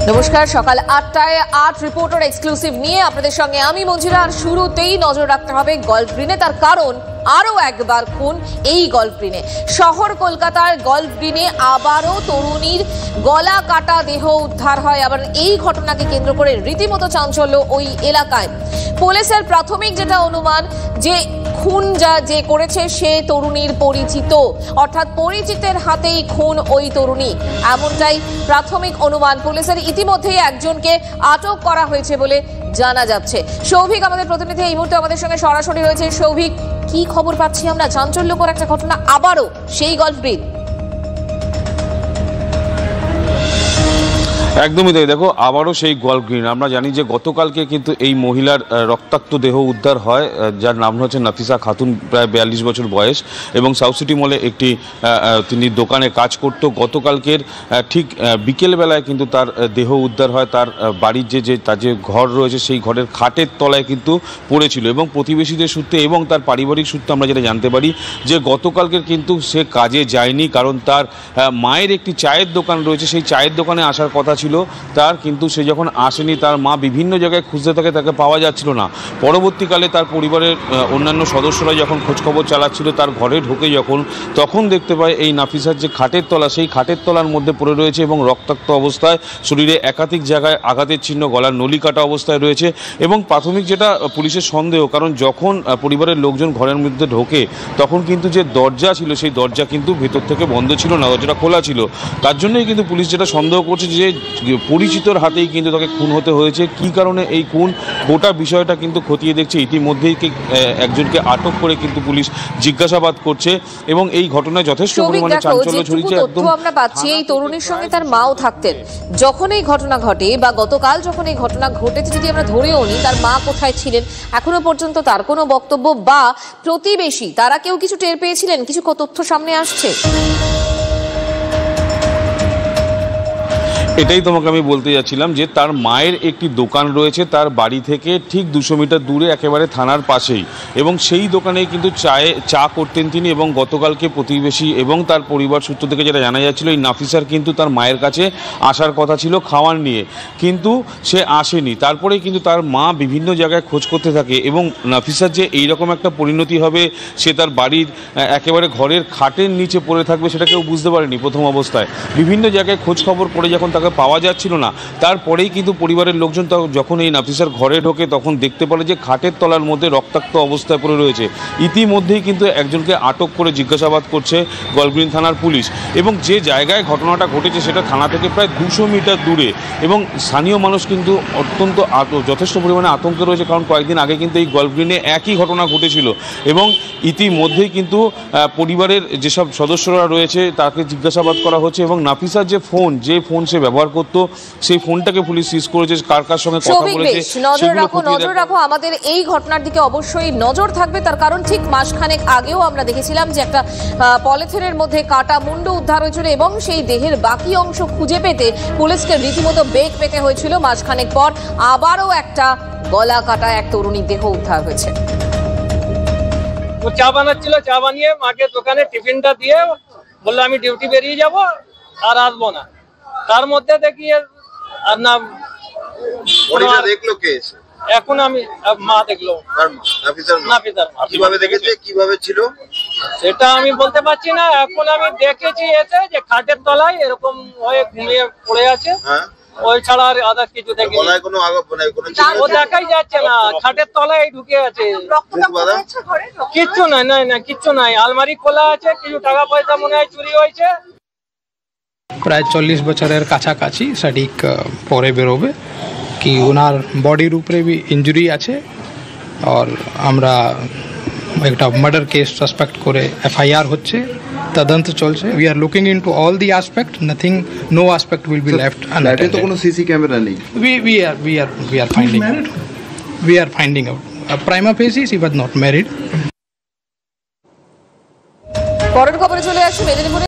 নমস্কার, সকাল ৮টায় ৮ reporter exclusive নিয়ে আপনাদের সঙ্গে আমি মঞ্জিরা। আর শুরুতেই নজর রাখতে হবে গল্ফ গ্রিনে, তার কারণ আরও একবার খুন এই গল্ফ গ্রিনে। শহর কলকাতার গল্ফ গ্রিনে আবারও তরুণীর গলা কাটা দেহ উদ্ধার হয়। আবার এই ঘটনাকে কেন্দ্র করে রীতিমতো চাঞ্চল্য ওই এলাকায়। পুলিশের প্রাথমিক যেটা অনুমান যে খুন যে করেছে সে তরুণীর পরিচিত, অর্থাৎ পরিচিতের হাতেই খুন ওই তরুণী, এমনটাই প্রাথমিক অনুমান পুলিশের। ইতিমধ্যেই একজনকে আটক করা হয়েছে বলে জানা যাচ্ছে। সৌভিক আমাদের প্রতিনিধি এই মুহূর্তে আমাদের সঙ্গে সরাসরি রয়েছে। সৌভিক, কি খবর পাচ্ছি আমরা? চাঞ্চল্যকর একটা ঘটনা আবারও সেই গল্ফ গ্রিন। একদমই তাই। দেখো, আবারও সেই গল্ফ গ্রিন। আমরা জানি যে গতকালকে কিন্তু এই মহিলার রক্তাক্ত দেহ উদ্ধার হয়, যার নাম হচ্ছে নাফিসা খাতুন, প্রায় 42 বছর বয়স, এবং সাউথ সিটি মলে একটি তিনি দোকানে কাজ করত। গতকালকের ঠিক বিকেলবেলায় কিন্তু তার দেহ উদ্ধার হয়। তার বাড়ির তার যে ঘর রয়েছে সেই ঘরের খাটের তলায় কিন্তু পড়েছিল, এবং প্রতিবেশীদের সূত্রে এবং তার পারিবারিক সূত্রে আমরা যেটা জানতে পারি যে গতকালকের কিন্তু সে কাজে যায়নি, কারণ তার মায়ের একটি চায়ের দোকান রয়েছে। সেই চায়ের দোকানে আসার কথা ছিল তার, কিন্তু সে যখন আসেনি তার মা বিভিন্ন জায়গায় খুঁজতে থাকে, তাকে পাওয়া যাচ্ছিল না। পরবর্তীকালে তার পরিবারের অন্যান্য সদস্যরা যখন খোঁজখবর চালাচ্ছিল, তার ঘরে ঢোকে তখন দেখতে পায় এই নাফিসার যে খাটের তলা, সেই খাটের তলার মধ্যে পড়ে রয়েছে এবং রক্তাক্ত অবস্থায়, শরীরে একাধিক জায়গায় আঘাতের চিহ্ন, গলার নলি কাটা অবস্থায় রয়েছে। এবং প্রাথমিক যেটা পুলিশের সন্দেহ, কারণ যখন পরিবারের লোকজন ঘরের মধ্যে ঢোকে তখন কিন্তু যে দরজা ছিল সেই দরজা কিন্তু ভেতর থেকে বন্ধ ছিল না, দরজাটা খোলা ছিল। তার জন্যই কিন্তু পুলিশ যেটা সন্দেহ করছে যে পরিচিতর হাতেই কিন্তু তাকে খুন হতে হয়েছে। কি কারণে এই খুন, গোটা বিষয়টা কিন্তু খতিয়ে দেখছে। ইতিমধ্যেই একজনকে আটক করে কিন্তু পুলিশ জিজ্ঞাসাবাদ করছে, এবং এই ঘটনায় যথেষ্ট পরিমাণে চাঞ্চল্য ছড়িয়েছে। একদম আমরা পাচ্ছি এই তরুণীর সঙ্গে তার মাও থাকতেন যখন এই ঘটনা ঘটে, বা গতকাল যখন এই ঘটনা ঘটেছে, যদি আমরা ধরেও নিই তার মা কোথায় ছিলেন এখনো পর্যন্ত তার কোনো বক্তব্য বা প্রতিবেশী তারা কেউ কিছু টের পেয়েছিলেন? কিছু তথ্য সামনে আসছে? এটাই তোমাকে আমি বলতে যাচ্ছিলাম যে তার মায়ের একটি দোকান রয়েছে তার বাড়ি থেকে ঠিক 200 মিটার দূরে, একেবারে থানার পাশেই, এবং সেই দোকানে কিন্তু চা করতেন তিনি। এবং গতকালকে প্রতিবেশী এবং তার পরিবার সূত্র থেকে যেটা জানা যাচ্ছিল, এই নাফিসার কিন্তু তার মায়ের কাছে আসার কথা ছিল খাওয়ার নিয়ে, কিন্তু সে আসেনি। তারপরে কিন্তু তার মা বিভিন্ন জায়গায় খোঁজ করতে থাকে, এবং নাফিসার যে এইরকম একটা পরিণতি হবে, সে তার বাড়ির একেবারে ঘরের খাটের নিচে পড়ে থাকবে, সেটা কেউ বুঝতে পারেনি প্রথম অবস্থায়। বিভিন্ন জায়গায় খোঁজ খবর করে যখন তাকে পাওয়া যাচ্ছিল না, তারপরেই কিন্তু পরিবারের লোকজন যখন এই নাফিসার ঘরে ঢোকে তখন দেখতে পারে যে খাটের তলার মধ্যে রক্তাক্ত অবস্থায় পড়ে রয়েছে। ইতিমধ্যেই কিন্তু একজনকে আটক করে জিজ্ঞাসাবাদ করছে গল্ফ গ্রিন থানার পুলিশ, এবং যে জায়গায় ঘটনাটা ঘটেছে সেটা থানা থেকে প্রায় 200 মিটার দূরে। এবং স্থানীয় মানুষ কিন্তু অত্যন্ত যথেষ্ট পরিমাণে আতঙ্কে রয়েছে, কারণ কয়েকদিন আগে কিন্তু এই গল্ফ গ্রিনে একই ঘটনা ঘটেছিল, এবং ইতিমধ্যেই কিন্তু পরিবারের যেসব সদস্যরা রয়েছে তাকে জিজ্ঞাসাবাদ করা হচ্ছে। এবং নাফিসার যে ফোন সে ব্যবহার করতো, সেই ফোনটাকে পুলিশ সিজ করেছে, কার কার সঙ্গে কথা বলেছে। নজর রাখো, আমাদের এই ঘটনার দিকে অবশ্যই নজর থাকবে, তার কারণ ঠিক মাসখানেক আগেও আমরা দেখেছিলাম যে একটা পলিথিনের মধ্যে কাটা মুন্ড উদ্ধার হয়েছিল, এবং সেই দেহের বাকি অংশ খুঁজে পেতে পুলিশকে রীতিমতো বেগ পেতে হয়েছিল। মাসখানেক পর আবারও একটা গলা কাটা এক তরুণীর দেহ উদ্ধার হয়েছে। চা বানাচ্ছিল, চা বানিয়ে মাকে দোকানে টিফিনটা দিয়ে বললো আমি ডিউটি বেরিয়ে যাব আর আসবো না। তার মধ্যে দেখি আর না দেখলো কে এসে, এখন আমি মা দেখলো, কিভাবে দেখেছে, কিভাবে ছিল সেটা আমি বলতে পারছি না। এখন আমি দেখেছি এসে যে খাটের তলায় এরকম হয়ে ঘুমিয়ে পড়ে আছে, ওই ছাড়া আর আদার্স কিছু দেখি ও দেখাই যাচ্ছে না। খাটের তলায় ঢুকে আছে, কিচ্ছু নাই, না কিচ্ছু নাই। আলমারি খোলা আছে, কিছু টাকা পয়সা মনে হয় চুরি হয়েছে। প্রায় 40 বছরের কাছাকাছি, সঠিক পরে বেরোবে কি ওনার বডির উপরে বি ইঞ্জুরি আছে। আর আমরা একটা মার্ডার কেস সাসপেক্ট করে FIR হচ্ছে, তদন্ত চলছে। We are looking into all the aspect, nothing, no aspect will be left unattended. তো কোনো সিসি ক্যামেরা নেই। we are finding out. Prima facie he was not married. পরের খবরে চলে আসি মেদিনীপুরে।